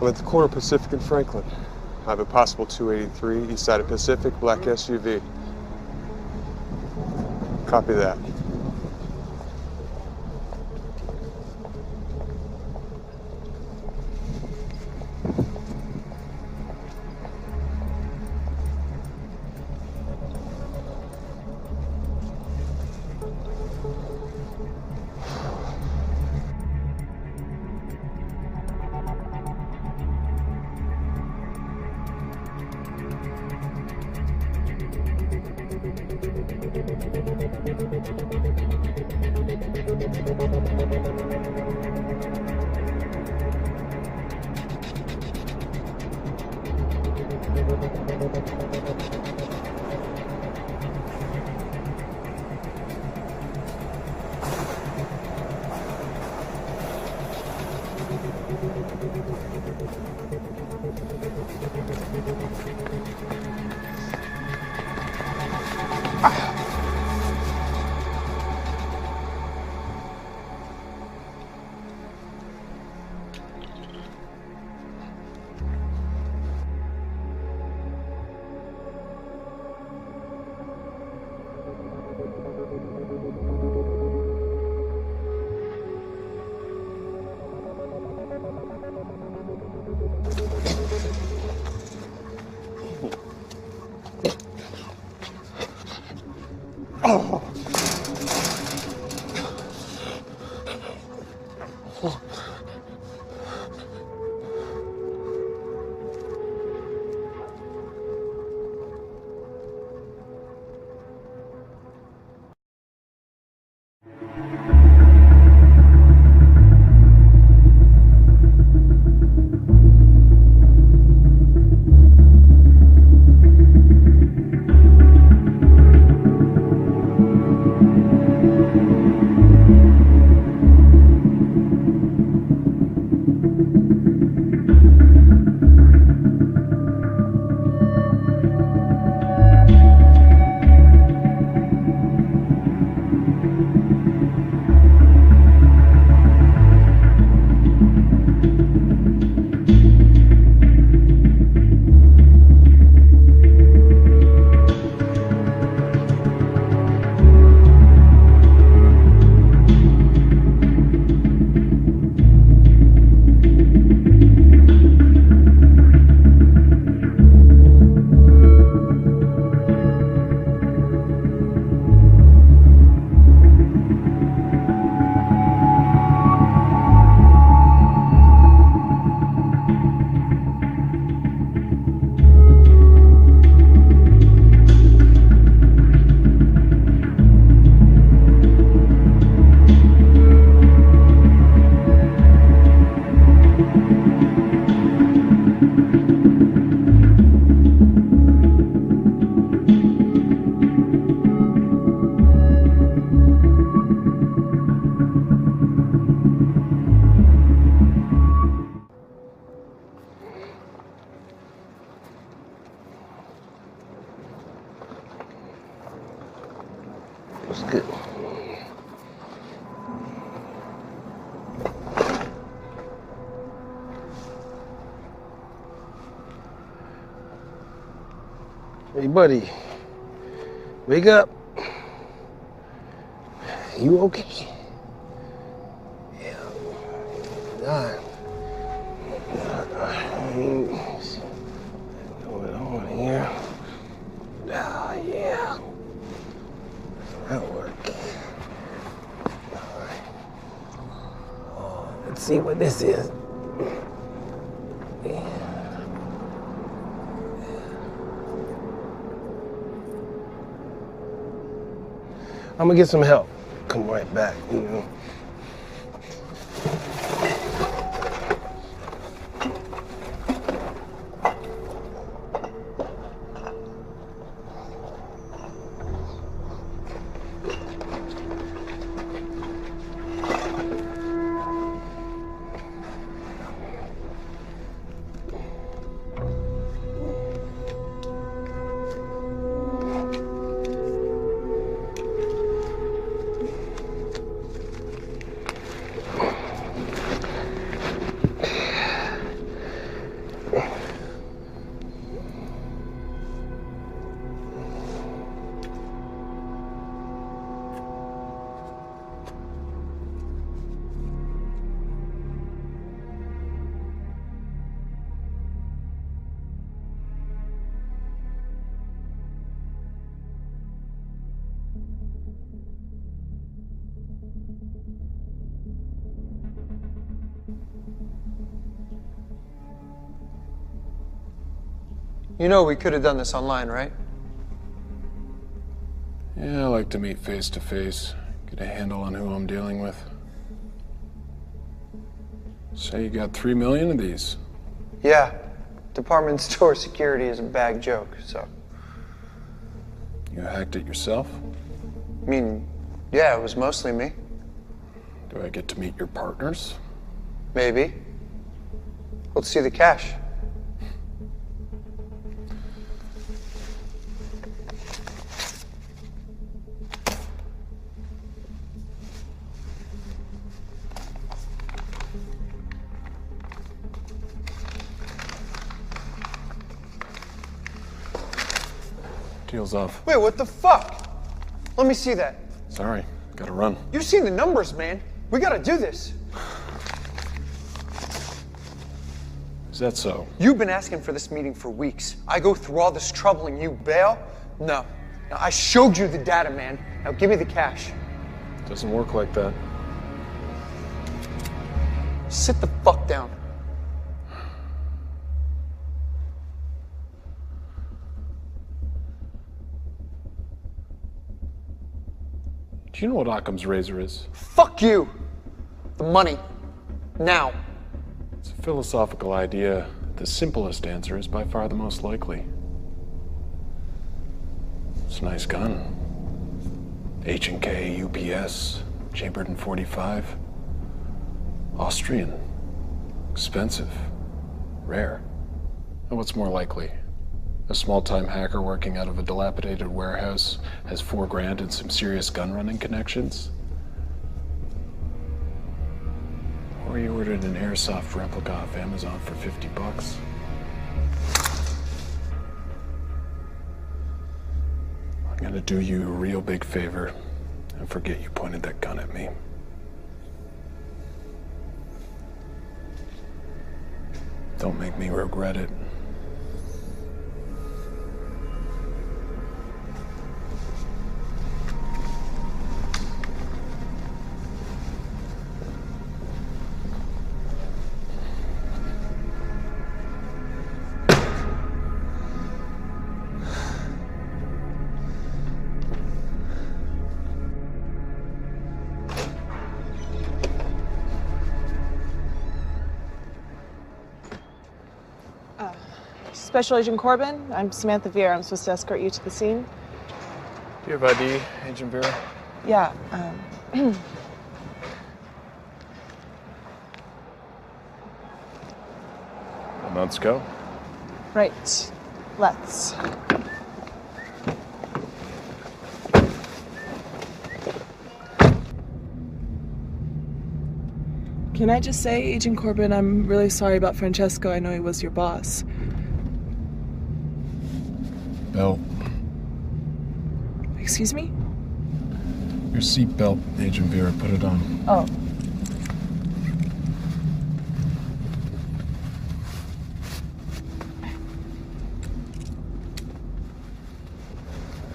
I'm at the corner of Pacific and Franklin. I have a possible 283, east side of Pacific, black SUV. Copy that. What's good? Hey, buddy. Wake up. You okay? Yeah. God. What's going on here? Ah, yeah. That work. All right. Oh, let's see what this is. Yeah. I'm gonna get some help. Come right back, you know. You know we could have done this online, right? Yeah, I like to meet face to face, get a handle on who I'm dealing with. Say you got 3 million of these. Yeah. Department store security is a bag joke, so. You hacked it yourself? I mean, yeah, it was mostly me. Do I get to meet your partners? Maybe. Let's see the cash. Deal's off. Wait, what the fuck? Let me see that. Sorry, gotta run. You've seen the numbers, man. We gotta do this. Is that so? You've been asking for this meeting for weeks. I go through all this trouble and you bail? No. Now, I showed you the data, man. Now give me the cash. Doesn't work like that. Sit the fuck down. Do you know what Occam's razor is? Fuck you. The money. Now. It's a philosophical idea. The simplest answer is by far the most likely. It's a nice gun. H&K, UPS, chambered in .45. Austrian. Expensive. Rare. And what's more likely? A small-time hacker working out of a dilapidated warehouse has $4 grand and some serious gun-running connections? Or you ordered an airsoft replica off Amazon for $50. I'm gonna do you a real big favor and forget you pointed that gun at me. Don't make me regret it. Special Agent Corbin, I'm Samantha Vieira. I'm supposed to escort you to the scene. Do you have ID, Agent Vera? Yeah, Then let's go. right. Let's. Can I just say, Agent Corbin, I'm really sorry about Francesco. I know he was your boss. Belt. Excuse me? Your seatbelt, Agent Vera. Put it on. Oh.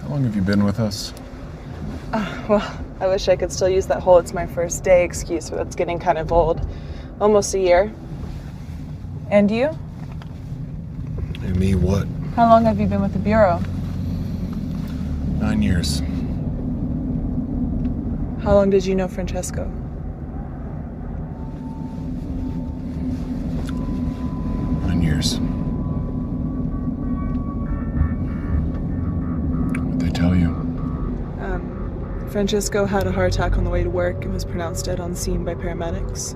How long have you been with us? Well, I wish I could still use that whole "it's my first day" excuse, but that's getting kind of old. Almost a year. And you? And me what? How long have you been with the Bureau? 9 years. How long did you know Francesco? 9 years. What'd they tell you? Francesco had a heart attack on the way to work and was pronounced dead on scene by paramedics.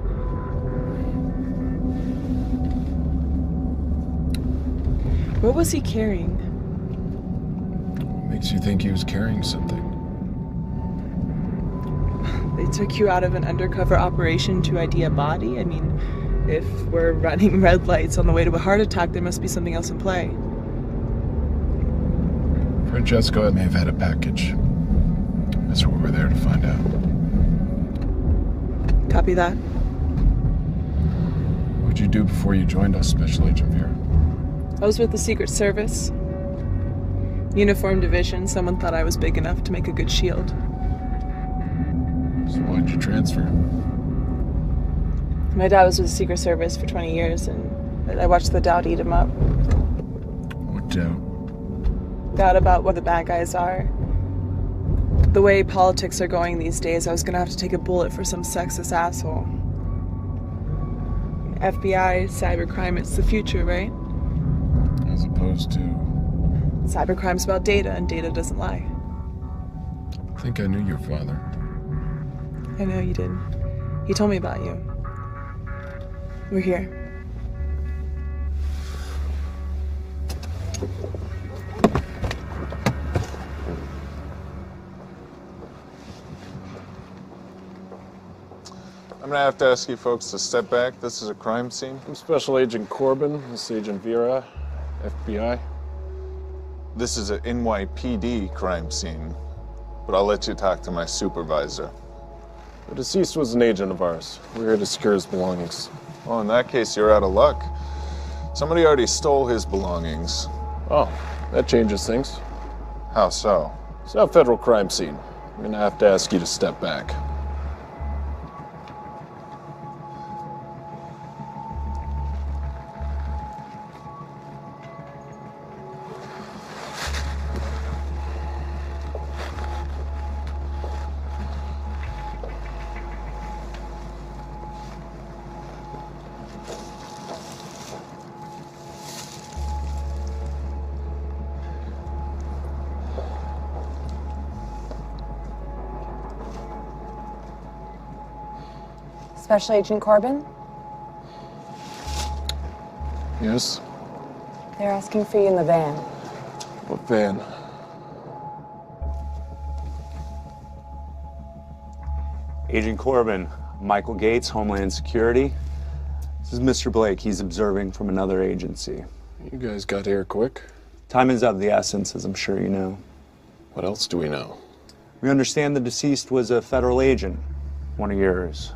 What was he carrying? Makes you think he was carrying something. They took you out of an undercover operation to ID a body? I mean, if we're running red lights on the way to a heart attack, there must be something else in play. Francesco may have had a package. That's what we're there to find out. Copy that. What'd you do before you joined us, Special Agent Vera? I was with the Secret Service. Uniform Division. Someone thought I was big enough to make a good shield. So why'd you transfer? My dad was with the Secret Service for 20 years, and I watched the doubt eat him up. What doubt? Doubt about what the bad guys are. The way politics are going these days, I was gonna have to take a bullet for some sexist asshole. FBI, cybercrime, it's the future, right? As opposed to... Cybercrime's about data, and data doesn't lie. I think I knew your father. I know you did. He told me about you. We're here. I'm gonna have to ask you folks to step back. This is a crime scene. I'm Special Agent Corbin. This is Agent Vera, FBI. This is an NYPD crime scene, but I'll let you talk to my supervisor. The deceased was an agent of ours. We're here to secure his belongings. Well, in that case, you're out of luck. Somebody already stole his belongings. Oh, that changes things. How so? It's not a federal crime scene. I'm gonna have to ask you to step back. Special Agent Corbin? Yes? They're asking for you in the van. What van? Agent Corbin, Michael Gates, Homeland Security. This is Mr. Blake. He's observing from another agency. You guys got here quick. Time is of the essence, as I'm sure you know. What else do we know? We understand the deceased was a federal agent, one of yours.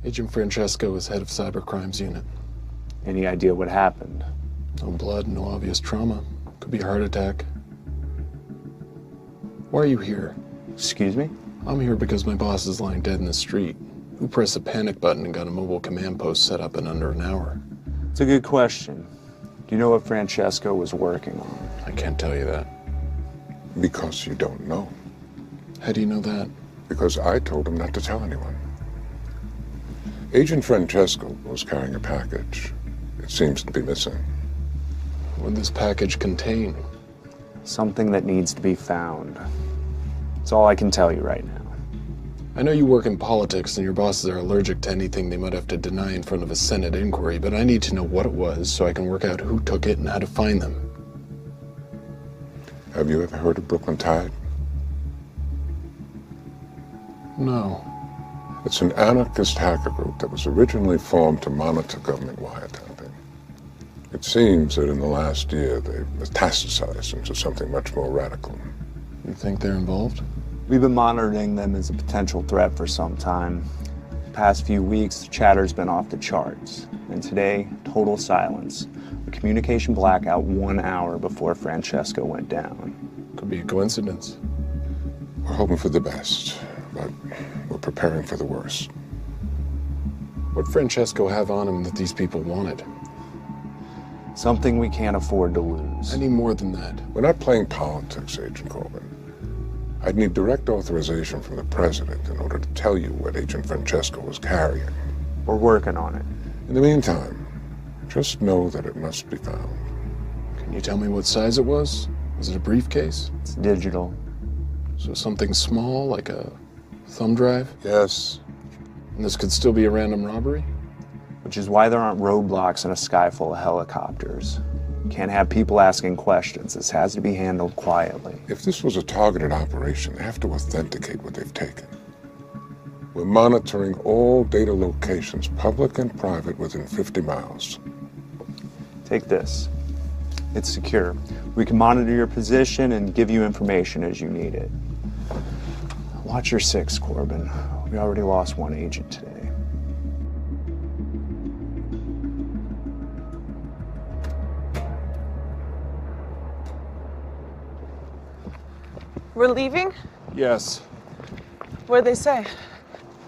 Agent Francesco was head of cybercrimes unit. Any idea what happened? No blood, no obvious trauma. Could be a heart attack. Why are you here? Excuse me? I'm here because my boss is lying dead in the street. Who pressed the panic button and got a mobile command post set up in under an hour? It's a good question. Do you know what Francesco was working on? I can't tell you that. Because you don't know. How do you know that? Because I told him not to tell anyone. Agent Francesco was carrying a package. It seems to be missing. What would this package contain? Something that needs to be found. That's all I can tell you right now. I know you work in politics and your bosses are allergic to anything they might have to deny in front of a Senate inquiry, but I need to know what it was so I can work out who took it and how to find them. Have you ever heard of Brooklyn Tide? No. It's an anarchist hacker group that was originally formed to monitor government wiretapping. It seems that in the last year they've metastasized into something much more radical. You think they're involved? We've been monitoring them as a potential threat for some time. The past few weeks, the chatter's been off the charts. And today, total silence. A communication blackout 1 hour before Francesco went down. Could be a coincidence. We're hoping for the best, but we're preparing for the worst. What'd Francesco have on him that these people wanted? Something we can't afford to lose. I need more than that. We're not playing politics, Agent Corbin. I'd need direct authorization from the president in order to tell you what Agent Francesco was carrying. We're working on it. In the meantime, just know that it must be found. Can you tell me what size it was? Was it a briefcase? It's digital. So something small, like a thumb drive? Yes. And this could still be a random robbery? Which is why there aren't roadblocks in a sky full of helicopters. Can't have people asking questions. This has to be handled quietly. If this was a targeted operation, they have to authenticate what they've taken. We're monitoring all data locations, public and private, within 50 miles. Take this. It's secure. We can monitor your position and give you information as you need it. Watch your six, Corbin. We already lost one agent today. We're leaving? Yes. What'd they say?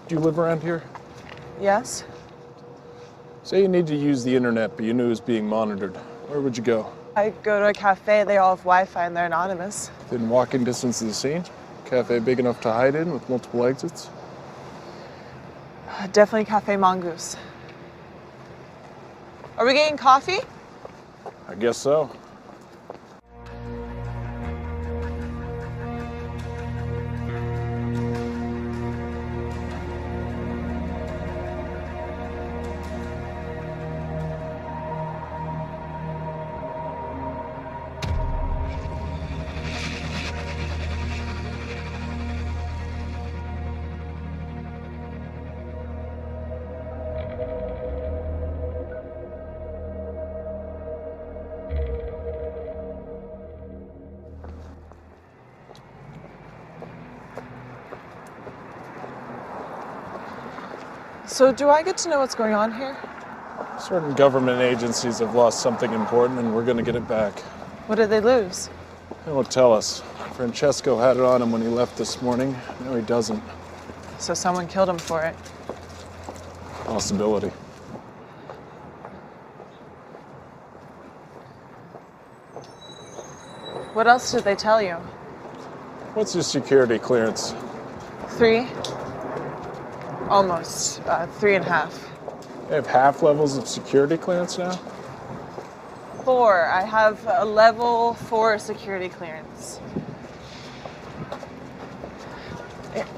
Do you live around here? Yes? Say you need to use the internet, but you knew it was being monitored. Where would you go? I go to a cafe, they all have Wi-Fi and they're anonymous. Within walking distance of the scene? Cafe big enough to hide in with multiple exits? Definitely Cafe Mongoose. Are we getting coffee? I guess so. So do I get to know what's going on here? Certain government agencies have lost something important and we're gonna get it back. What did they lose? They won't tell us. Francesco had it on him when he left this morning. No, he doesn't. So someone killed him for it. Possibility. What else did they tell you? What's your security clearance? 3? Almost. 3.5. They have half levels of security clearance now? 4. I have a level 4 security clearance.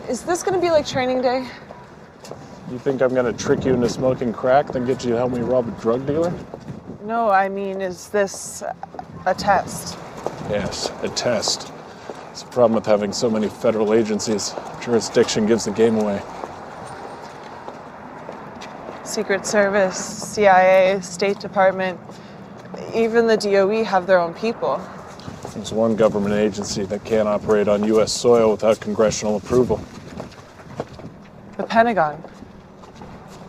Is this gonna be like training day? You think I'm gonna trick you into smoking crack, then get you to help me rob a drug dealer? No, I mean, is this a test? Yes, a test. It's the problem with having so many federal agencies. Jurisdiction gives the game away. Secret Service, CIA, State Department, even the DOE have their own people. There's one government agency that can't operate on U.S. soil without congressional approval. The Pentagon.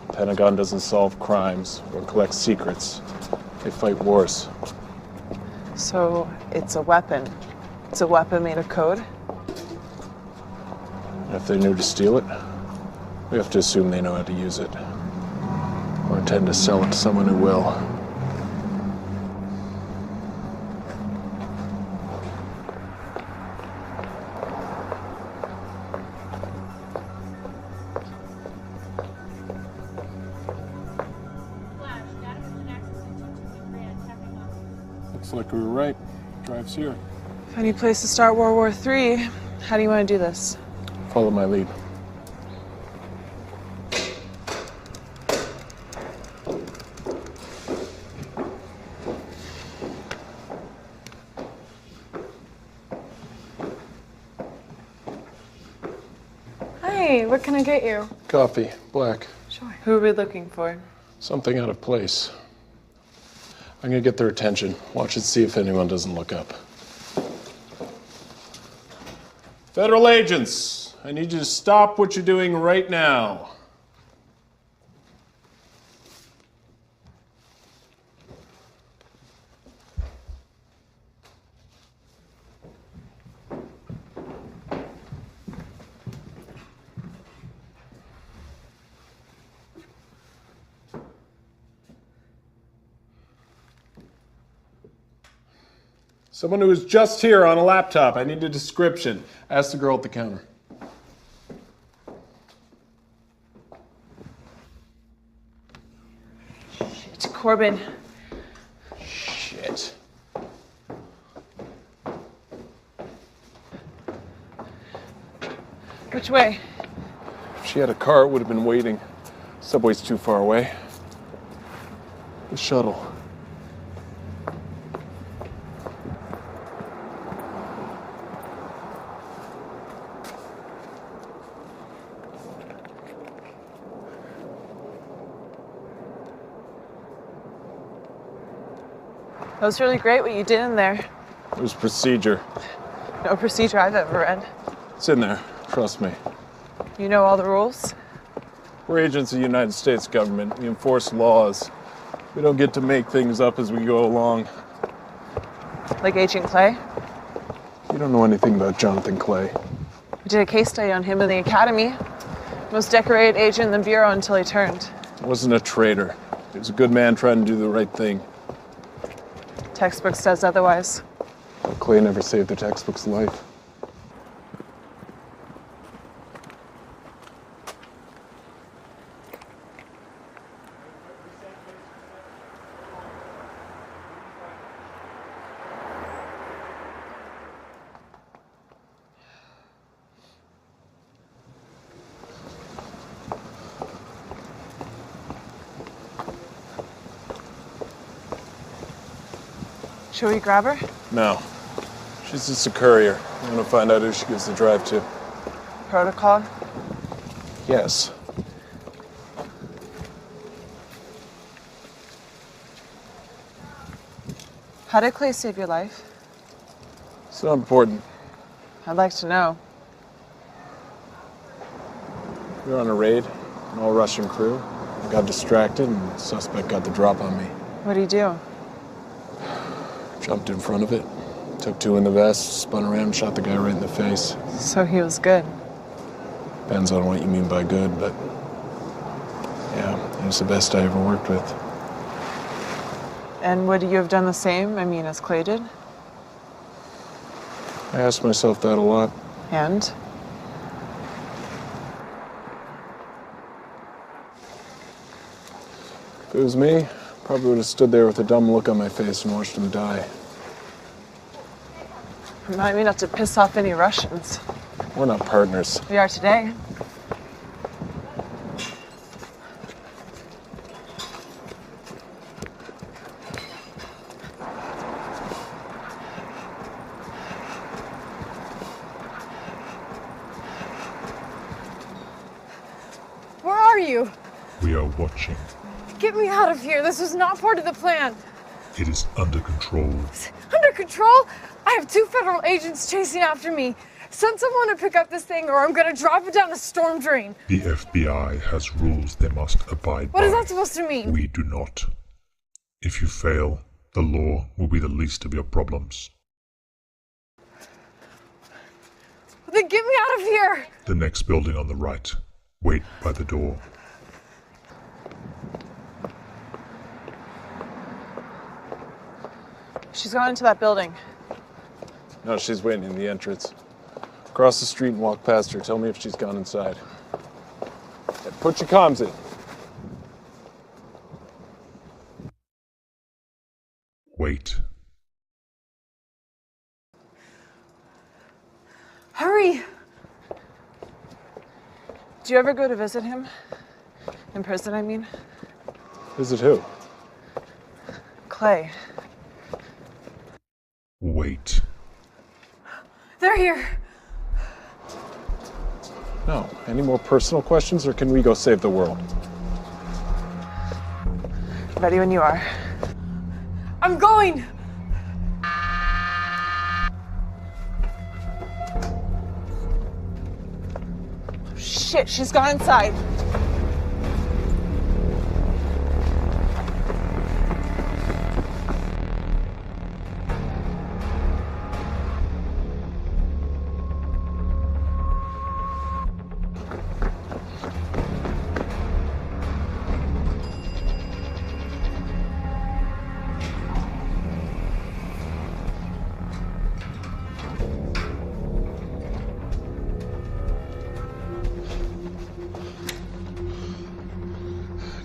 The Pentagon doesn't solve crimes or collect secrets. They fight wars. So it's a weapon. It's a weapon made of code? And if they knew to steal it, we have to assume they know how to use it. Or intend to sell it to someone who will. Looks like we were right. Drive's here. Any place to start World War III? How do you want to do this? Follow my lead. Hey, what can I get you? Coffee, black. Sure. Who are we looking for? Something out of place. I'm gonna get their attention. Watch and see if anyone doesn't look up. Federal agents, I need you to stop what you're doing right now. Someone who was just here on a laptop. I need a description. Ask the girl at the counter. It's Corbin. Shit. Which way? If she had a car, it would have been waiting. Subway's too far away. The shuttle. That was really great what you did in there. It was procedure. No procedure I've ever read. It's in there. Trust me. You know all the rules? We're agents of the United States government. We enforce laws. We don't get to make things up as we go along. Like Agent Clay? You don't know anything about Jonathan Clay. We did a case study on him in the academy. Most decorated agent in the Bureau until he turned. Wasn't a traitor. He was a good man trying to do the right thing. Textbook says otherwise. But Clay never saved the textbook's life. Should we grab her? No. She's just a courier. I'm gonna find out who she gives the drive to. Protocol? Yes. How did Clay save your life? It's not important. I'd like to know. We were on a raid, an all-Russian crew. I got distracted and the suspect got the drop on me. What do you do? Jumped in front of it, took two in the vest, spun around and shot the guy right in the face. So he was good. Depends on what you mean by good, but yeah, he was the best I ever worked with. And would you have done the same, as Clay did? I asked myself that a lot. And? If it was me, probably would have stood there with a dumb look on my face and watched him die. Remind me not to piss off any Russians. We're not partners. We are today. Where are you? We are watching. Get me out of here. This was not part of the plan. It is under control. Under control? I have 2 federal agents chasing after me. Send someone to pick up this thing or I'm gonna drop it down a storm drain. The FBI has rules they must abide by. What is that supposed to mean? We do not. If you fail, the law will be the least of your problems. Then get me out of here! The next building on the right. Wait by the door. She's gone into that building. No, she's waiting in the entrance. Cross the street and walk past her. Tell me if she's gone inside. Hey, put your comms in. Wait. Hurry! Do you ever go to visit him? In prison, I mean? Visit who? Clay. Wait. They're here! No. Any more personal questions, or can we go save the world? Ready when you are. I'm going! Shit, she's gone inside.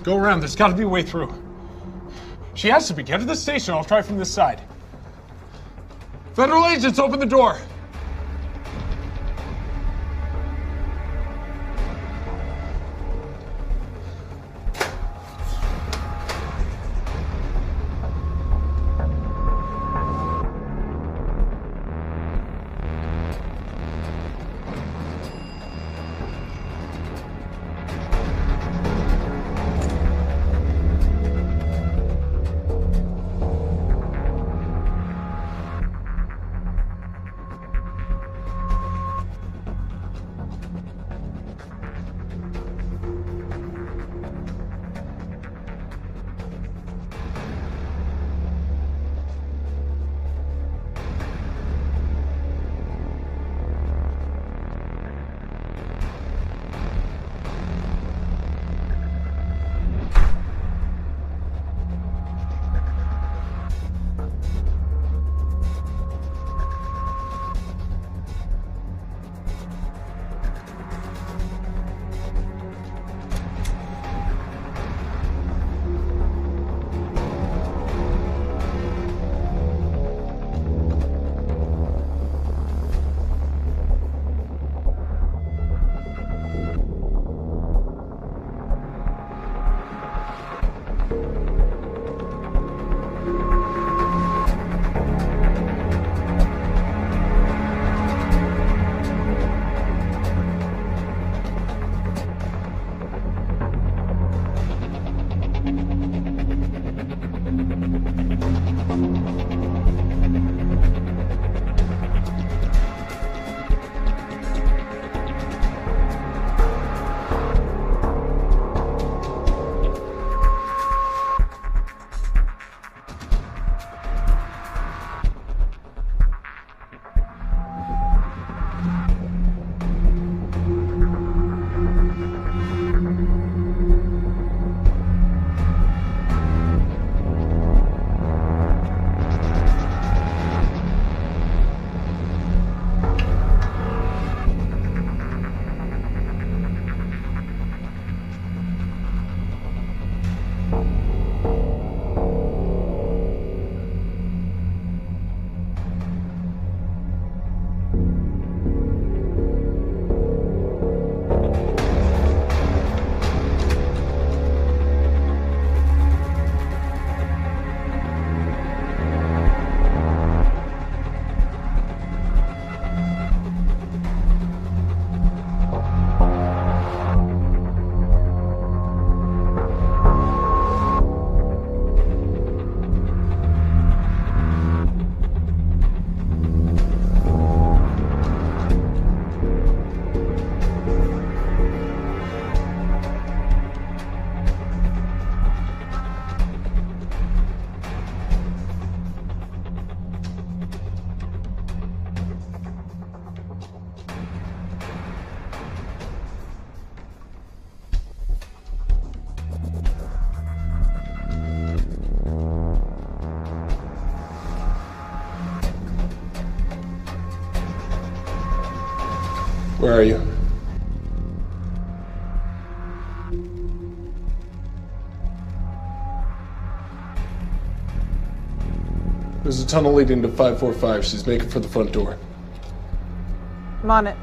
Go around, there's gotta be a way through. She has to be. Get to the station, I'll try from this side. Federal agents, open the door! Where are you? There's a tunnel leading to 545. She's making for the front door. I'm on it.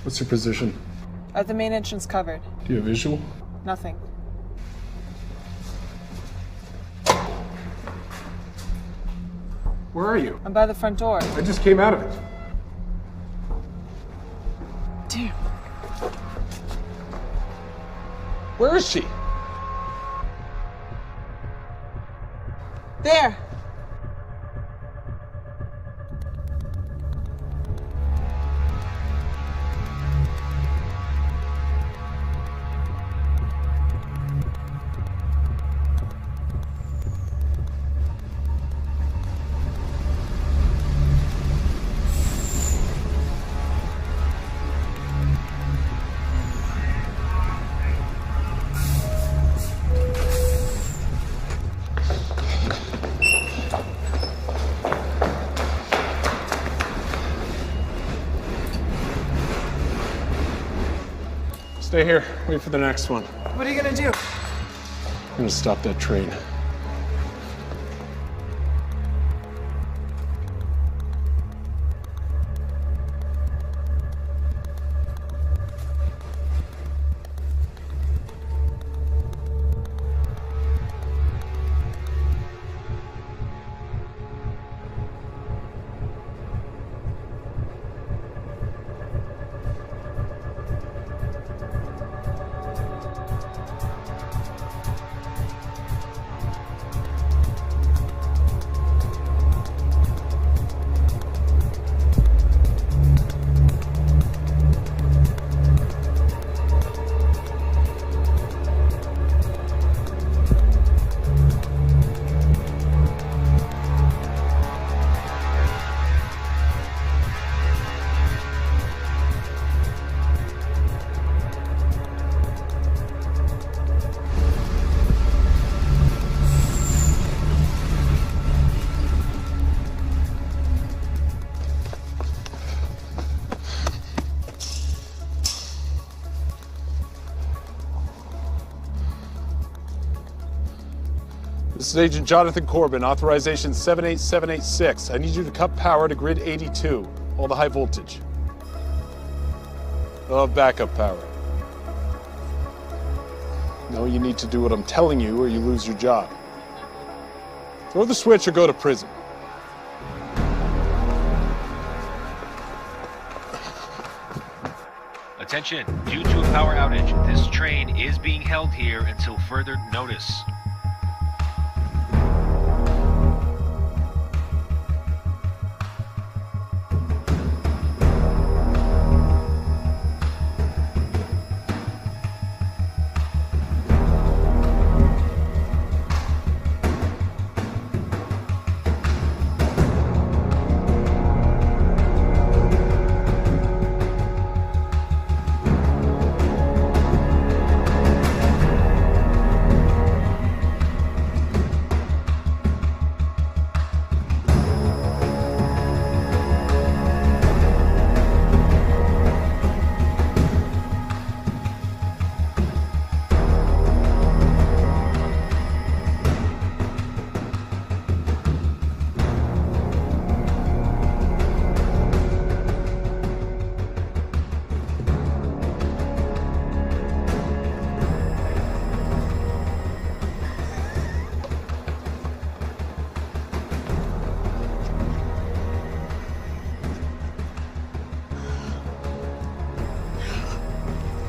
What's your position? The main entrance covered. Do you have visual? Nothing. Where are you? I'm by the front door. I just came out of it. Damn. Where is she? There. Stay here. Wait for the next one. What are you gonna do? I'm gonna stop that train. This is Agent Jonathan Corbin, authorization 78786. I need you to cut power to grid 82, all the high voltage. They'll have backup power. No, you need to do what I'm telling you or you lose your job. Throw the switch or go to prison. Attention, due to a power outage, this train is being held here until further notice.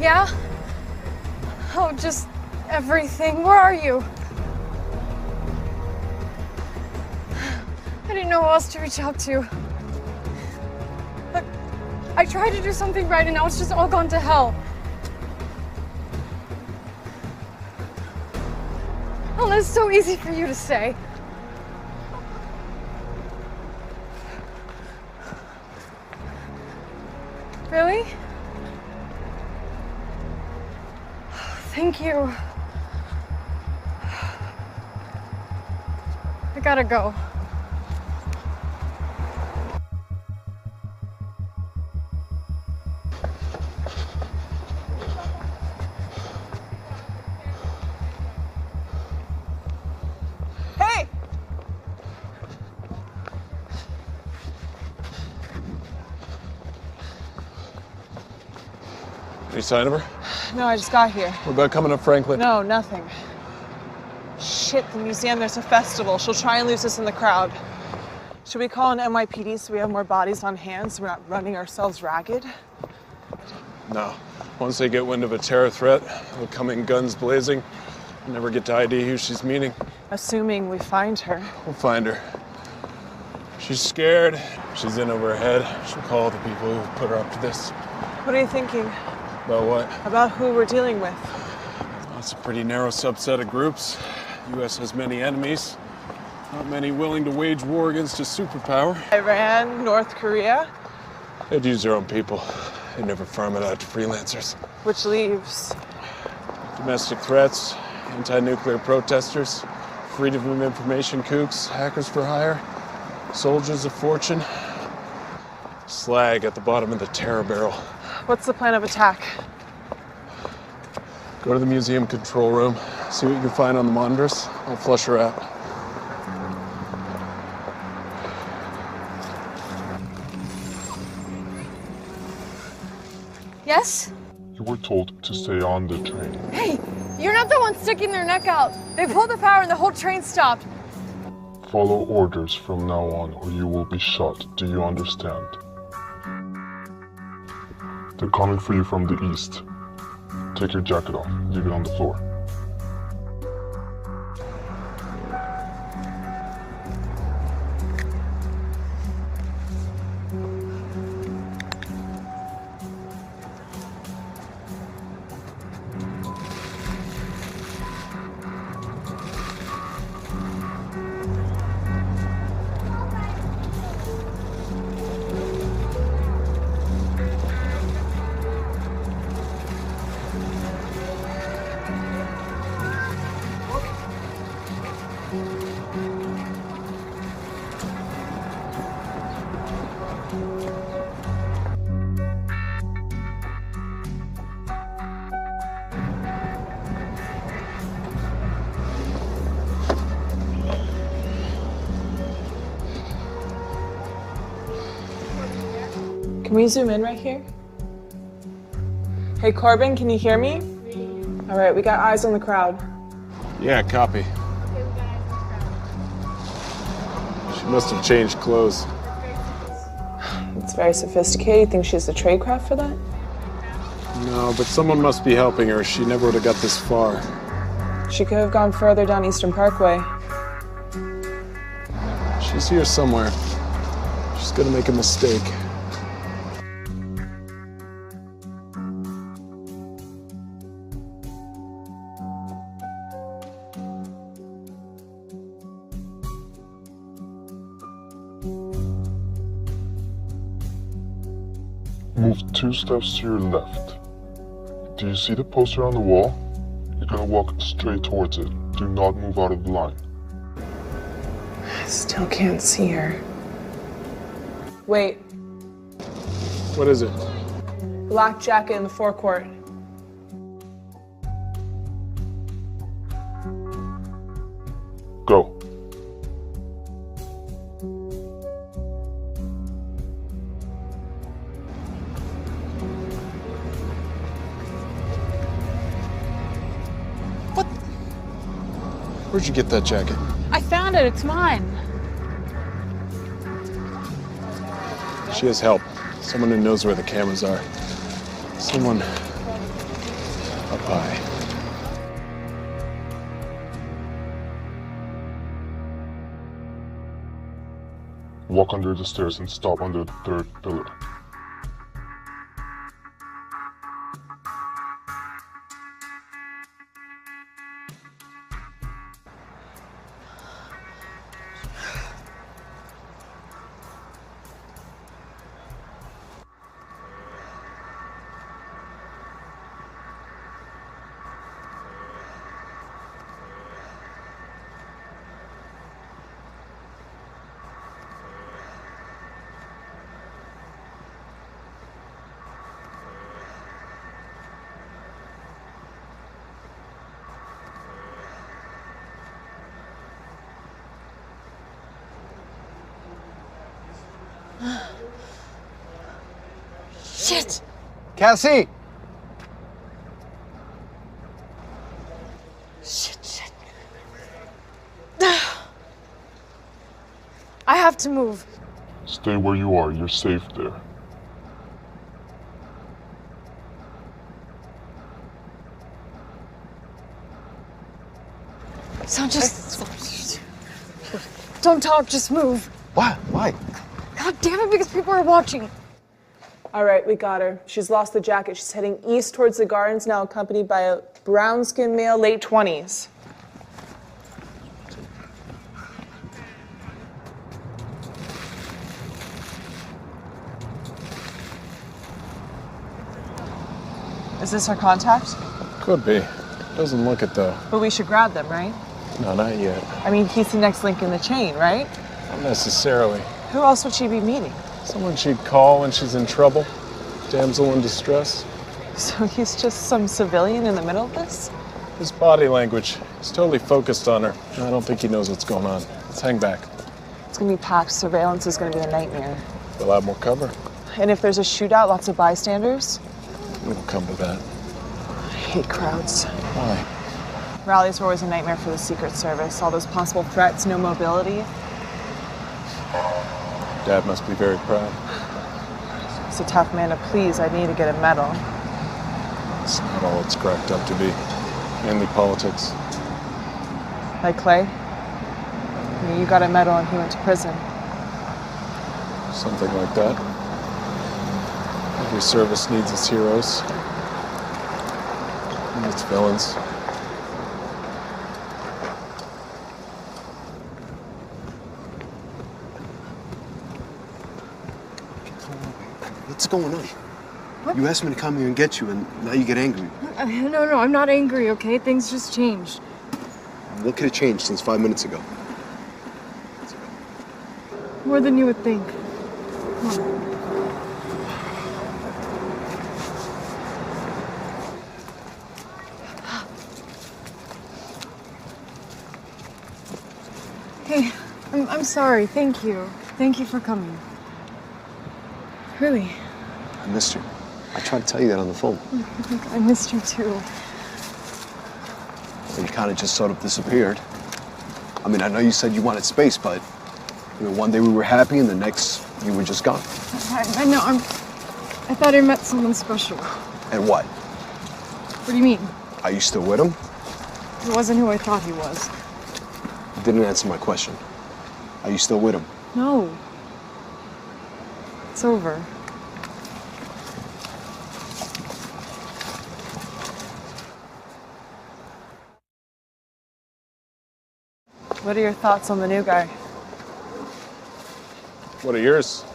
Yeah? Oh, just everything. Where are you? I didn't know who else to reach out to. I tried to do something right and now it's just all gone to hell. Oh, that's so easy for you to say. Really? Thank you. I gotta go. Hey! Any sign of her? No, I just got here. What about coming up Franklin? No, nothing. Shit, the museum, there's a festival. She'll try and lose us in the crowd. Should we call an NYPD so we have more bodies on hand so we're not running ourselves ragged? No. Once they get wind of a terror threat, they'll come in guns blazing. We'll never get to ID who she's meeting. Assuming we find her. We'll find her. She's scared. She's in over her head. She'll call the people who put her up to this. What are you thinking? About what? About who we're dealing with. It's a pretty narrow subset of groups. The U.S. has many enemies. Not many willing to wage war against a superpower. Iran, North Korea. They'd use their own people. They'd never farm it out to freelancers. Which leaves domestic threats, anti-nuclear protesters, freedom of information kooks, hackers for hire, soldiers of fortune, slag at the bottom of the terror barrel. What's the plan of attack? Go to the museum control room, see what you can find on the monitors. I'll flush her out. Yes? You were told to stay on the train. Hey, you're not the one sticking their neck out. They pulled the power and the whole train stopped. Follow orders from now on or you will be shot. Do you understand? They're coming for you from the east. Take your jacket off. Leave it on the floor. Can we zoom in right here? Hey, Corbin, can you hear me? All right, we got eyes on the crowd. Yeah, copy. She must have changed clothes. It's very sophisticated. You think she has the tradecraft for that? No, but someone must be helping her. She never would have got this far. She could have gone further down Eastern Parkway. She's here somewhere. She's gonna make a mistake. Move 2 steps to your left. Do you see the poster on the wall? You're gonna walk straight towards it. Do not move out of the line. I still can't see her. Wait. What is it? Black jacket in the forecourt. Go. Where'd you get that jacket? I found it. It's mine. She has help. Someone who knows where the cameras are. Someone up high. Walk under the stairs and stop under the third pillar. Shit! Cassie! Shit. I have to move. Stay where you are. You're safe there. So just... Don't talk, just move. What? Why? God damn it, because people are watching. All right, we got her. She's lost the jacket. She's heading east towards the gardens, now accompanied by a brown-skinned male, late 20s. Is this her contact? Could be. Doesn't look it, though. But we should grab them, right? No, not yet. I mean, he's the next link in the chain, right? Not necessarily. Who else would she be meeting? Someone she'd call when she's in trouble. Damsel in distress. So he's just some civilian in the middle of this? His body language. He's totally focused on her. I don't think he knows what's going on. Let's hang back. It's gonna be packed. Surveillance is gonna be a nightmare. We'll have more cover. And if there's a shootout, lots of bystanders? It'll come to that. I hate crowds. Why? Rallies are always a nightmare for the Secret Service. All those possible threats, no mobility. Dad must be very proud. He's a tough man to please. I need to get a medal. It's not all it's cracked up to be. Mainly politics. Like Clay? I mean, you got a medal and he went to prison. Something like that. Every service needs its heroes. And its villains. What's going on? What? You asked me to come here and get you, and now you get angry. No, I'm not angry, okay? Things just changed. What could have changed since 5 minutes ago? More than you would think. Come on. Hey, I'm sorry. Thank you. Thank you for coming. Really. I missed you. I tried to tell you that on the phone. I missed you too. You kind of just sort of disappeared. I mean, I know you said you wanted space, but you know, one day we were happy, and the next you were just gone. I know. I thought I met someone special. And what? What do you mean? Are you still with him? He wasn't who I thought he was. You didn't answer my question. Are you still with him? No. It's over. What are your thoughts on the new guy? What are yours?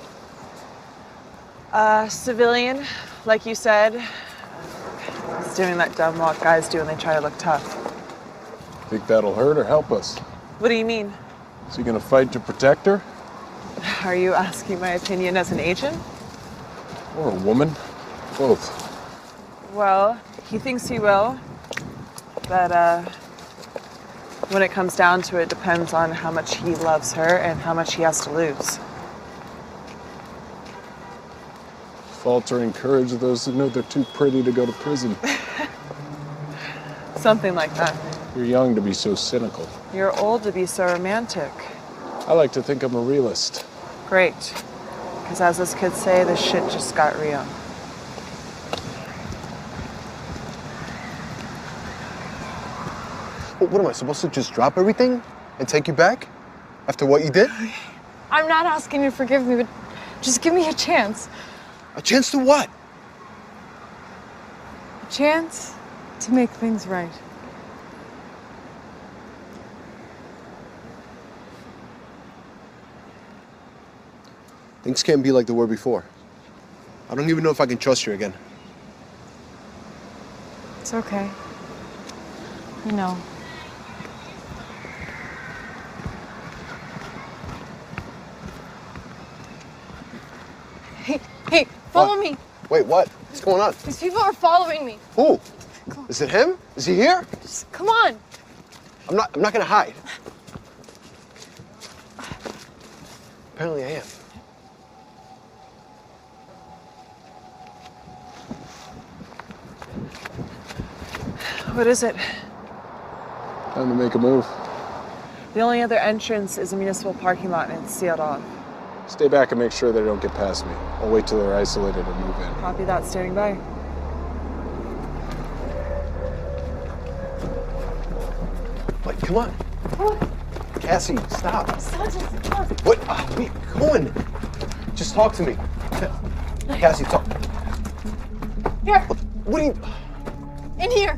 Civilian, like you said. He's doing that dumb what guys do when they try to look tough. Think that'll hurt or help us? What do you mean? Is he gonna fight to protect her? Are you asking my opinion as an agent? Or a woman? Both. Well, he thinks he will, but when it comes down to it, depends on how much he loves her and how much he has to lose. Faltering courage of those who know they're too pretty to go to prison. Something like that. You're young to be so cynical. You're old to be so romantic. I like to think I'm a realist. Great. Because as those kids say, the shit just got real. What am I supposed to just drop everything and take you back? After what you did? I'm not asking you to forgive me, but just give me a chance. A chance to what? A chance to make things right. Things can't be like they were before. I don't even know if I can trust you again. It's okay. I know. Hey, follow me. Wait, what? What's going on? These people are following me. Who? Is it him? Is he here? Just come on. I'm not gonna hide. Apparently I am. What is it? Time to make a move. The only other entrance is a municipal parking lot and it's sealed off. Stay back and make sure they don't get past me. I'll wait till they're isolated and move in. Copy that, standing by. Wait, come on. Cassie, stop. Sanchez, What? Where are you going? Just talk to me. Cassie, talk. Here. What are you... In here.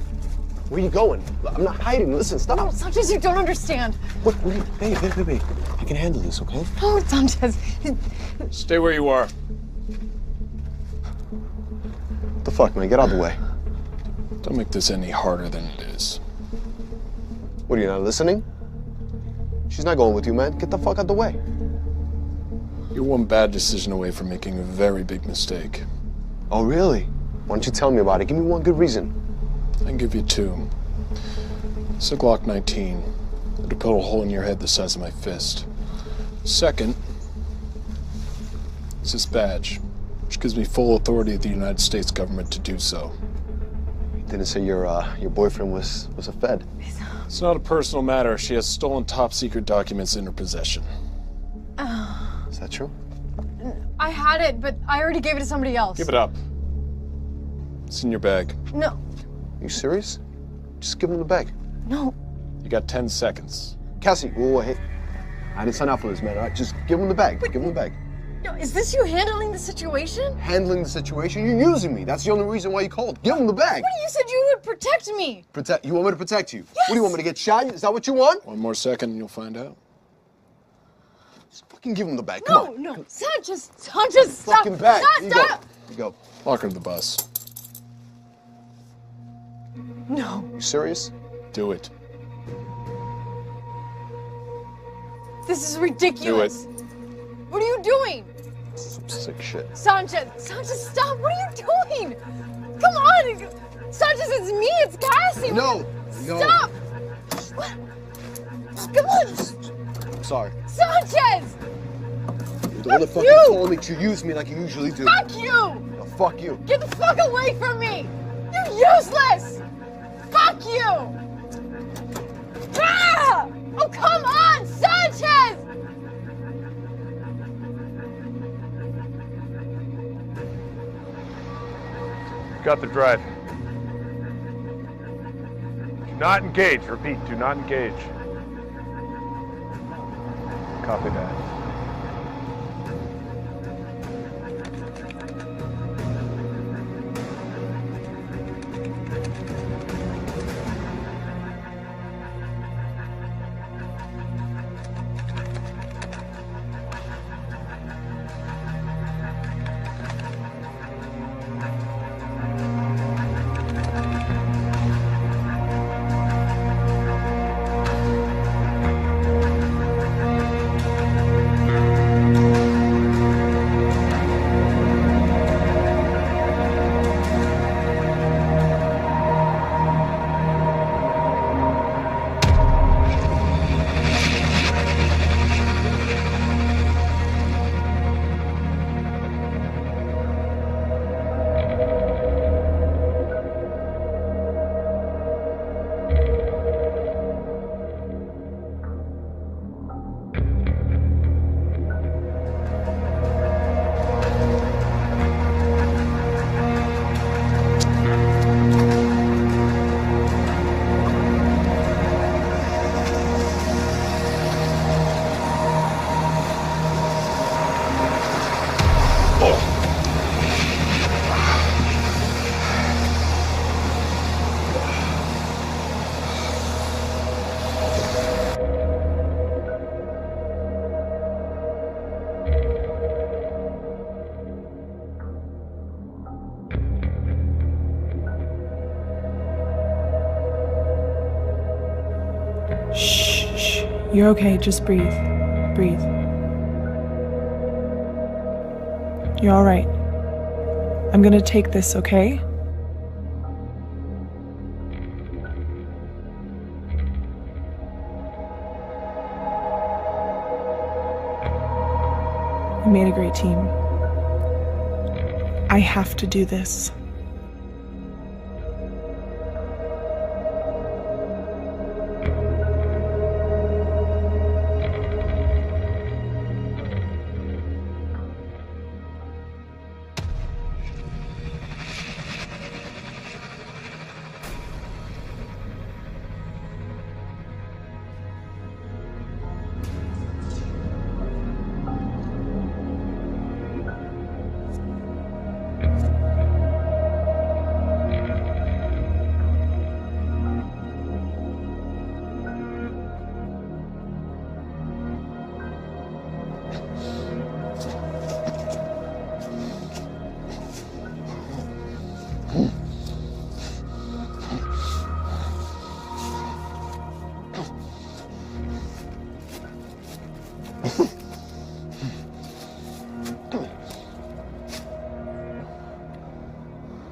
Where are you going? I'm not hiding. Listen, stop. No, Sanchez, you don't understand. What are you... Babe. I can handle this, okay? No, Sanchez. Stay where you are. What the fuck, man? Get out of the way. Don't make this any harder than it is. What, are you not listening? She's not going with you, man. Get the fuck out the way. You're one bad decision away from making a very big mistake. Oh, really? Why don't you tell me about it? Give me one good reason. I can give you two. It's a Glock 19. It'll put a hole in your head the size of my fist. Second, it's this badge, which gives me full authority of the United States government to do so. You didn't say your boyfriend was a Fed. It's not a personal matter. She has stolen top secret documents in her possession. Is that true? I had it, but I already gave it to somebody else. Give it up. It's in your bag. No. You serious? Just give him the bag. No. You got 10 seconds. Cassie, whoa, hey. I didn't sign out for this, man, all right? Just give him the bag. Give him the bag. No, is this you handling the situation? Handling the situation? You're using me. That's the only reason why you called. Give him the bag. What? You said you would protect me. Protect? You want me to protect you? Yes. What do you want me to get shot? Is that what you want? One more second and you'll find out. Just fucking give him the bag. Come on. No. Sanchez, stop. Fucking bag. Stop. Here you go. Lock her to the bus. No. You serious? Do it. This is ridiculous. Do it. What are you doing? Some sick shit. Sanchez, stop. What are you doing? Come on. Sanchez, it's me. It's Cassie. No. Stop. Come on. I'm sorry. Sanchez. You're the one that fucking told me to use me like you usually do. Fuck you. No, fuck you. Get the fuck away from me. You're useless. Fuck you. Ah! Oh, come on, Sanchez. Got the drive. Do not engage. Repeat, do not engage. Copy that. You're okay, just breathe. Breathe. You're all right. I'm gonna take this, okay? We made a great team. I have to do this.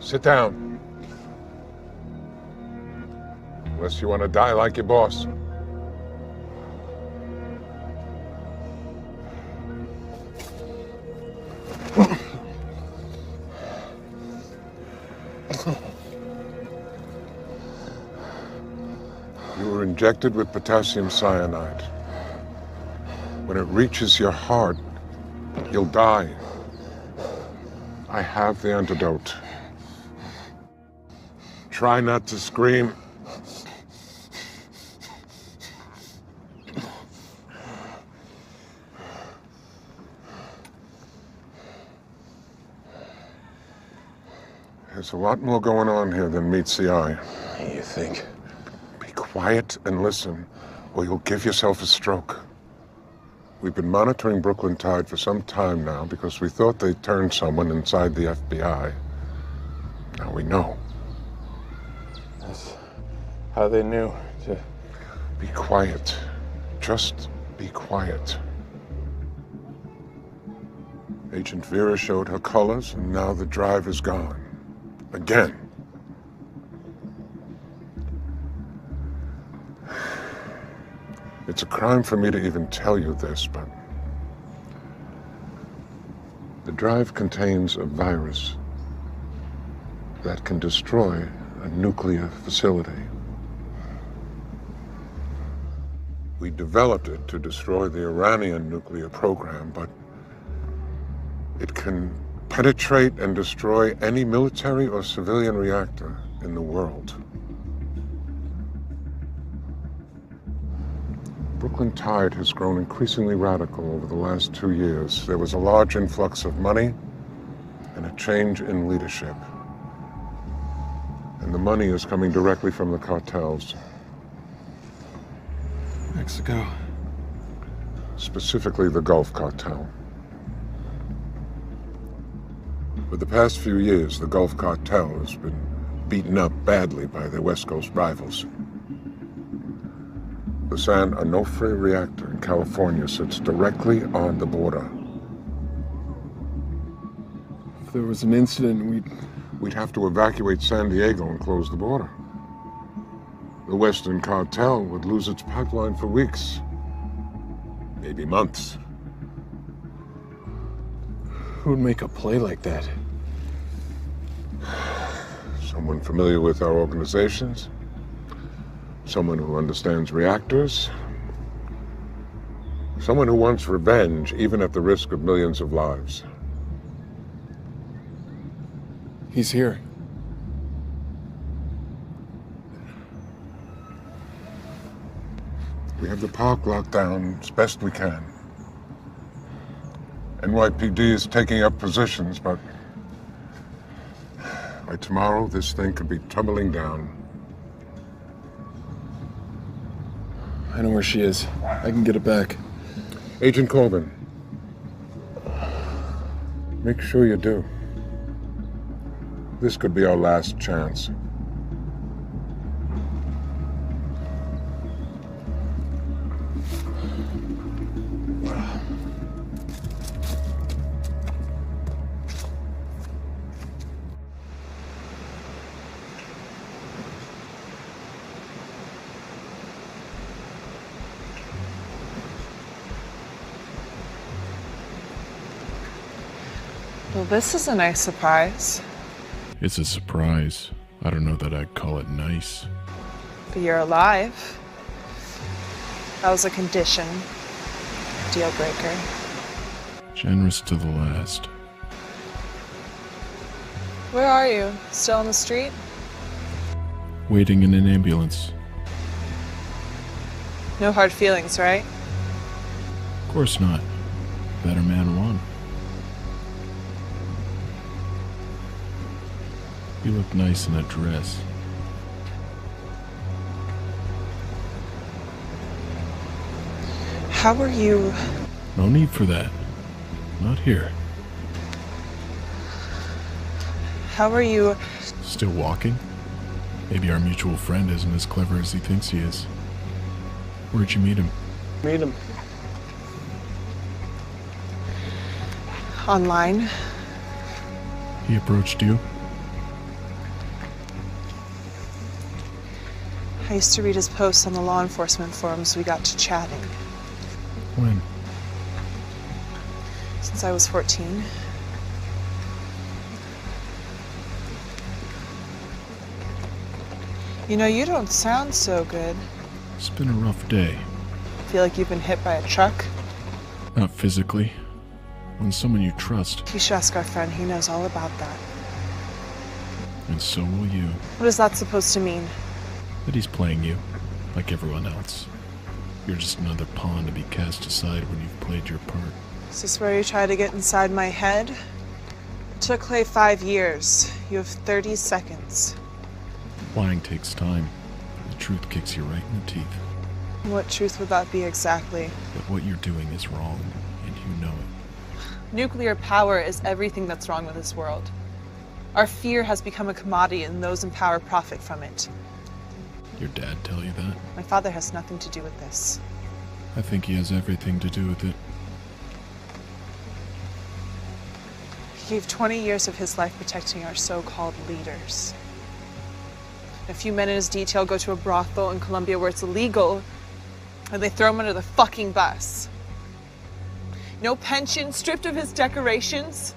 Sit down. Unless you want to die like your boss. You were injected with potassium cyanide. When it reaches your heart, you'll die. I have the antidote. Try not to scream. There's a lot more going on here than meets the eye. You think? Be quiet and listen, or you'll give yourself a stroke. We've been monitoring Brooklyn Tide for some time now because we thought they turned someone inside the FBI. Now we know. That's how they knew to... Be quiet. Just be quiet. Agent Vera showed her colors, and now the drive is gone. Again. It's a crime for me to even tell you this, but the drive contains a virus that can destroy a nuclear facility. We developed it to destroy the Iranian nuclear program, but it can penetrate and destroy any military or civilian reactor in the world. Brooklyn Tide has grown increasingly radical over the last 2 years. There was a large influx of money and a change in leadership. And the money is coming directly from the cartels. Mexico. Specifically the Gulf Cartel. For the past few years, the Gulf Cartel has been beaten up badly by their West Coast rivals. The San Onofre reactor in California sits directly on the border. If there was an incident, we'd have to evacuate San Diego and close the border. The Western Cartel would lose its pipeline for weeks, maybe months. Who would make a play like that? Someone familiar with our organizations. Someone who understands reactors. Someone who wants revenge, even at the risk of millions of lives. He's here. We have the park locked down as best we can. NYPD is taking up positions, but by tomorrow, this thing could be tumbling down. I know where she is. I can get it back. Agent Corbin, make sure you do. This could be our last chance. Well, this is a nice surprise. It's a surprise. I don't know that I'd call it nice. But you're alive. That was a condition. Deal breaker. Generous to the last. Where are you? Still on the street? Waiting in an ambulance. No hard feelings, right? Of course not. Better man won. You look nice in a dress. How are you? No need for that. Not here. How are you? Still walking? Maybe our mutual friend isn't as clever as he thinks he is. Where'd you meet him? Meet him. Online. He approached you? I used to read his posts on the law enforcement forums. We got to chatting. When? Since I was 14. You know, you don't sound so good. It's been a rough day. Feel like you've been hit by a truck? Not physically. When someone you trust. You should ask our friend. He knows all about that. And so will you. What is that supposed to mean? That he's playing you, like everyone else. You're just another pawn to be cast aside when you've played your part. Is this where you try to get inside my head? It took Clay 5 years. You have 30 seconds. Lying takes time. The truth kicks you right in the teeth. What truth would that be exactly? That what you're doing is wrong, and you know it. Nuclear power is everything that's wrong with this world. Our fear has become a commodity, and those in power profit from it. Your dad tell you that? My father has nothing to do with this. I think he has everything to do with it. He gave 20 years of his life protecting our so-called leaders. A few men in his detail go to a brothel in Colombia where it's illegal, and they throw him under the fucking bus. No pension, stripped of his decorations.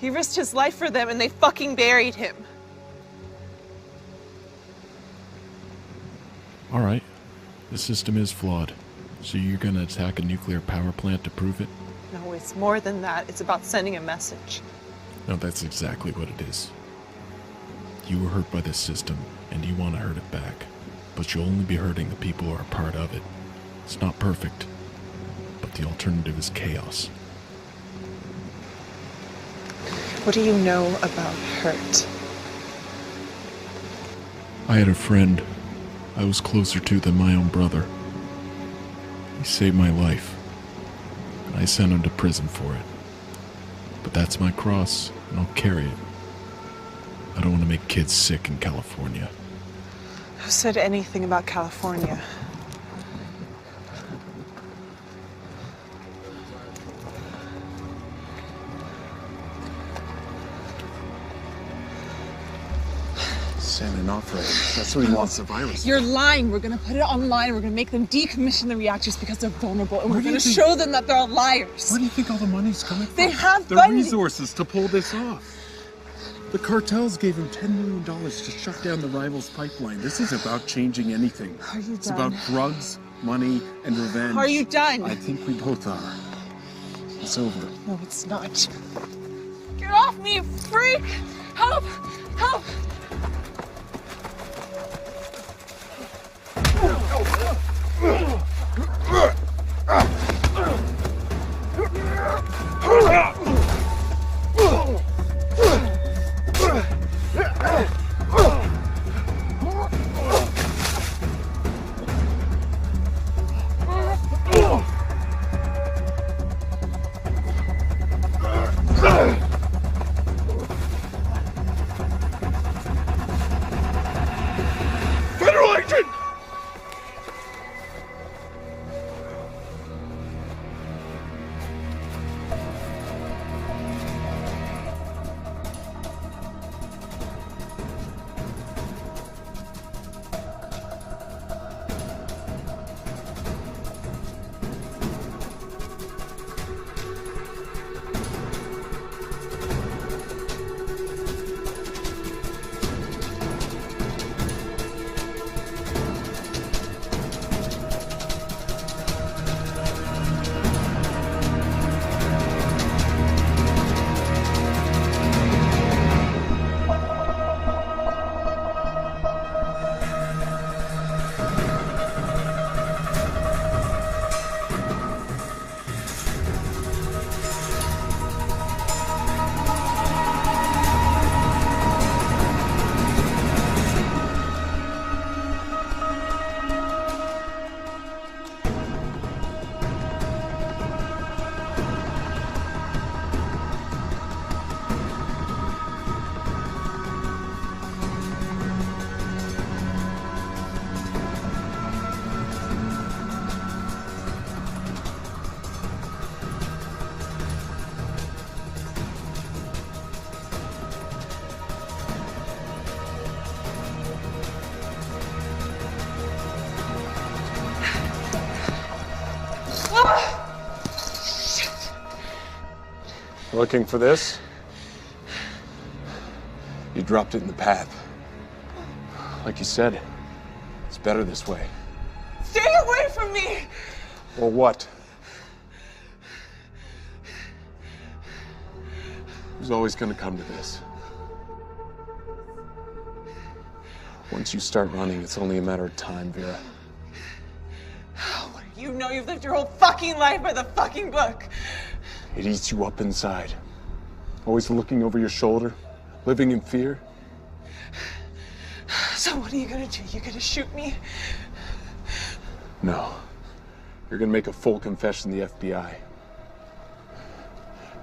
He risked his life for them, and they fucking buried him. All right. The system is flawed. So you're gonna attack a nuclear power plant to prove it? No, it's more than that. It's about sending a message. No, that's exactly what it is. You were hurt by this system, and you want to hurt it back. But you'll only be hurting the people who are a part of it. It's not perfect, but the alternative is chaos. What do you know about hurt? I had a friend I was closer to than my own brother. He saved my life, and I sent him to prison for it. But that's my cross, and I'll carry it. I don't want to make kids sick in California. Who said anything about California? San Onofre. That's what he wants the virus. You're lying. We're gonna put it online. We're gonna make them decommission the reactors because they're vulnerable, and we're gonna show them that they're all liars. Where do you think all the money's coming from? They have the funding. resources to pull this off. The cartels gave him $10 million to shut down the rivals' pipeline. This is about changing anything. Are you done? It's about drugs, money, and revenge. Are you done? I think we both are. It's over. No, it's not. Get off me, you freak! Help! Help! Looking for this? You dropped it in the path. Like you said, it's better this way. Stay away from me! Or what? It was always gonna come to this. Once you start running, it's only a matter of time, Vera. What do you know? You've lived your whole fucking life by the fucking book. It eats you up inside. Always looking over your shoulder, living in fear. So what are you gonna do? You gonna shoot me? No. You're gonna make a full confession to the FBI.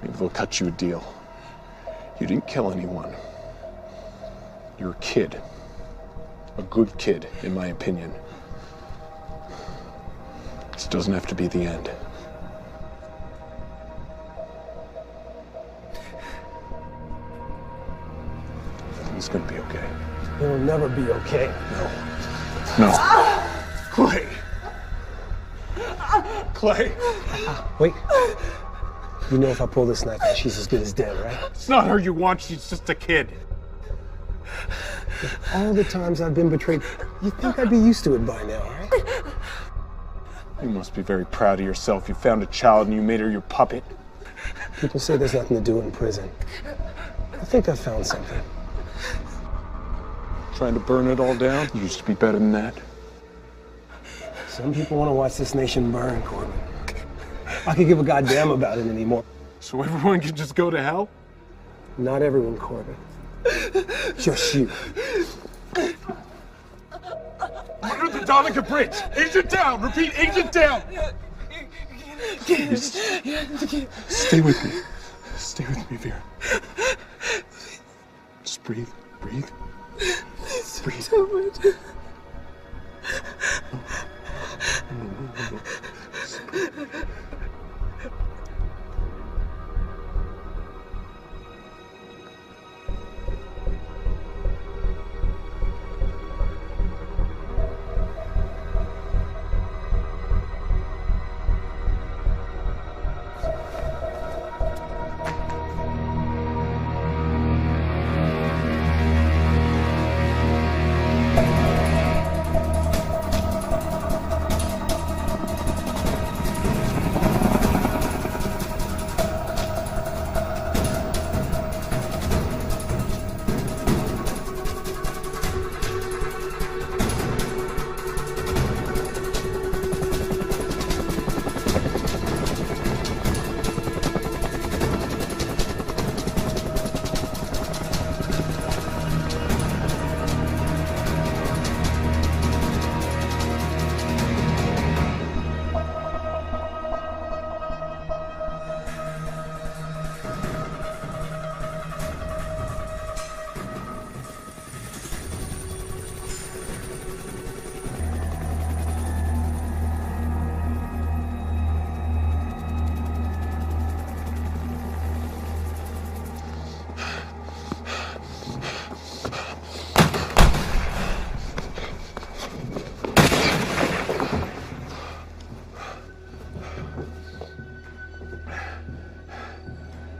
Maybe they'll cut you a deal. You didn't kill anyone. You're a kid. A good kid, in my opinion. This doesn't have to be the end. It's gonna be okay. It'll never be okay. No. Clay! Clay! Wait. You know if I pull this knife out, she's as good as dead, right? It's not her you want, she's just a kid. All the times I've been betrayed, you'd think I'd be used to it by now, right? You must be very proud of yourself. You found a child and you made her your puppet. People say there's nothing to do in prison. I think I found something. Trying to burn it all down? You used to be better than that. Some people want to watch this nation burn, Corbin. I could give a goddamn about it anymore. So everyone can just go to hell? Not everyone, Corbin. Just you. Under the Donica Bridge! Agent down! Repeat, agent down! Please. Stay with me. Stay with me, Vera. Just breathe. Breathe. Breathe. No.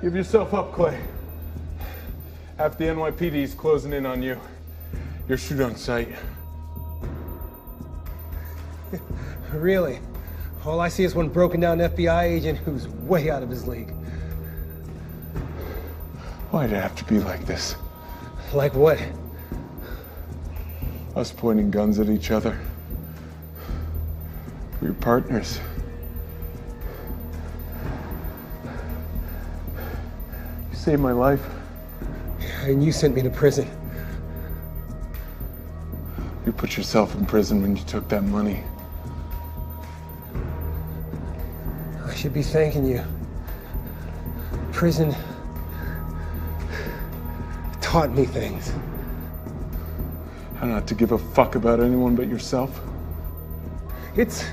Give yourself up, Clay. Half the NYPD is closing in on you. You're shoot on sight. Really? All I see is one broken down FBI agent who's way out of his league. Why'd it have to be like this? Like what? Us pointing guns at each other. We're partners. You saved my life. And you sent me to prison. You put yourself in prison when you took that money. I should be thanking you. Prison taught me things. How not to give a fuck about anyone but yourself? It's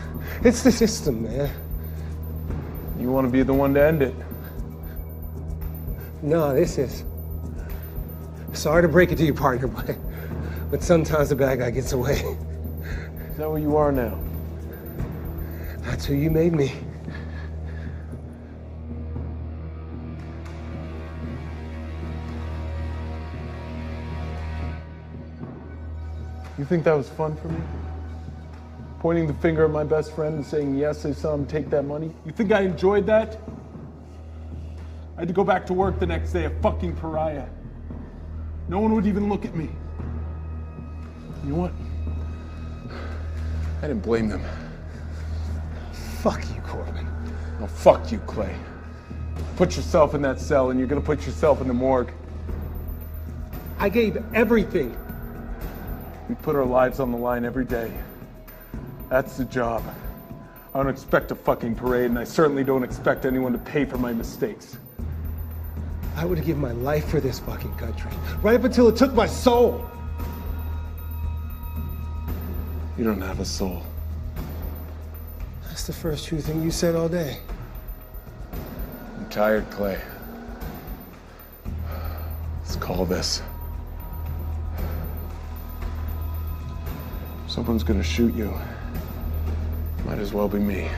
the system, man. You want to be the one to end it. No, this is. Sorry to break it to you, partner, but sometimes the bad guy gets away. Is that what you are now? That's who you made me. You think that was fun for me? Pointing the finger at my best friend and saying, yes, I saw him take that money? You think I enjoyed that? I had to go back to work the next day, a fucking pariah. No one would even look at me. You know what? I didn't blame them. Fuck you, Corbin. Oh, fuck you, Clay. Put yourself in that cell and you're gonna put yourself in the morgue. I gave everything. We put our lives on the line every day. That's the job. I don't expect a fucking parade, and I certainly don't expect anyone to pay for my mistakes. I would have given my life for this fucking country, right up until it took my soul. You don't have a soul. That's the first true thing you said all day. I'm tired, Clay. Let's call this. Someone's gonna shoot you. Might as well be me.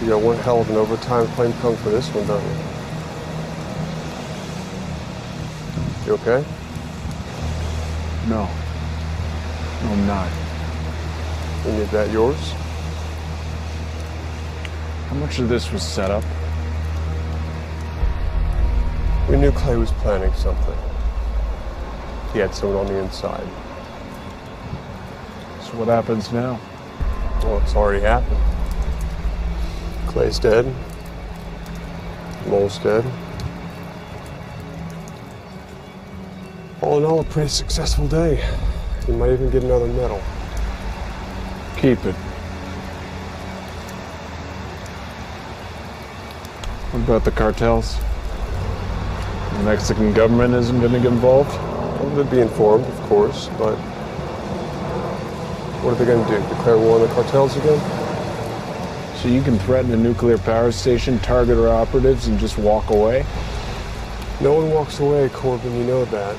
You got one hell of an overtime claim coming for this one, don't you? You okay? No. No, I'm not. And is that yours? How much of this was set up? We knew Clay was planning something. He had someone on the inside. So what happens now? Well, it's already happened. Clay's dead. Mole's dead. All in all, a pretty successful day. You might even get another medal. Keep it. What about the cartels? The Mexican government isn't going to get involved? Well, they'd be informed, of course, but what are they going to do? Declare war on the cartels again? So you can threaten a nuclear power station, target our operatives, and just walk away? No one walks away, Corbin, you know that.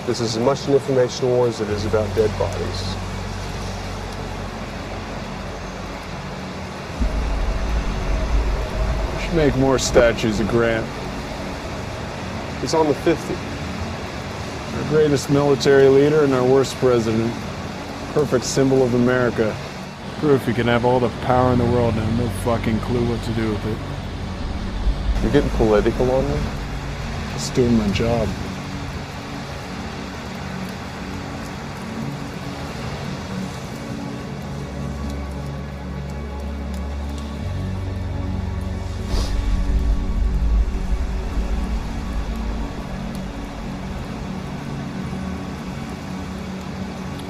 This is as much an information war as it is about dead bodies. We should make more statues of Grant. He's on the 50. Our greatest military leader and our worst president. Perfect symbol of America. Proof he can have all the power in the world and have no fucking clue what to do with it. You're getting political on me? Just doing my job.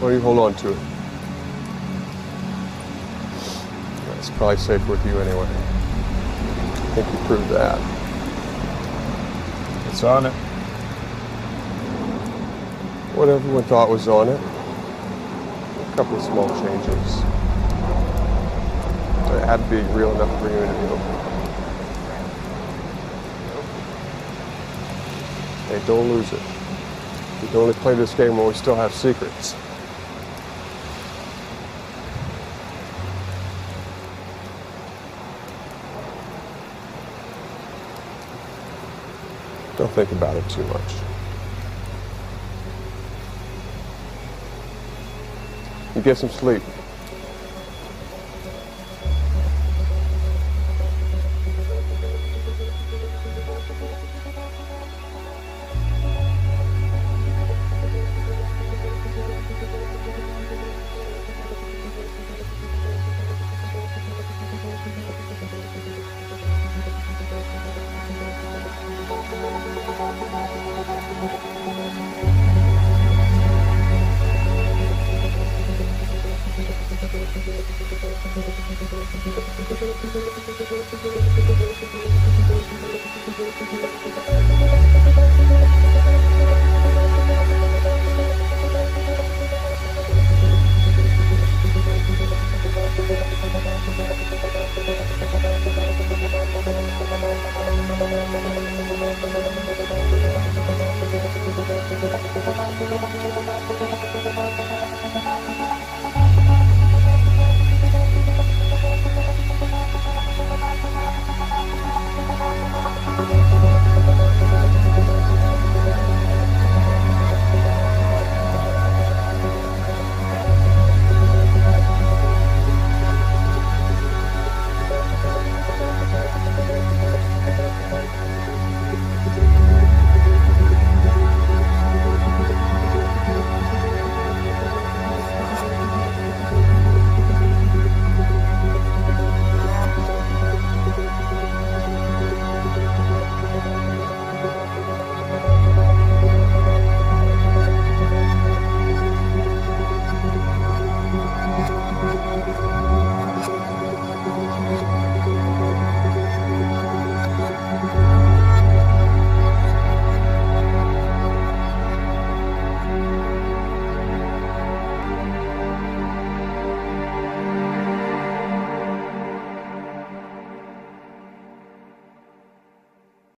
Why don't you hold on to it? It's probably safe with you anyway. I think you proved that. It's on it. What everyone thought was on it. A couple of small changes. But it had to be real enough for you to be open. Hey, don't lose it. We can only play this game while we still have secrets. Don't think about it too much. You get some sleep.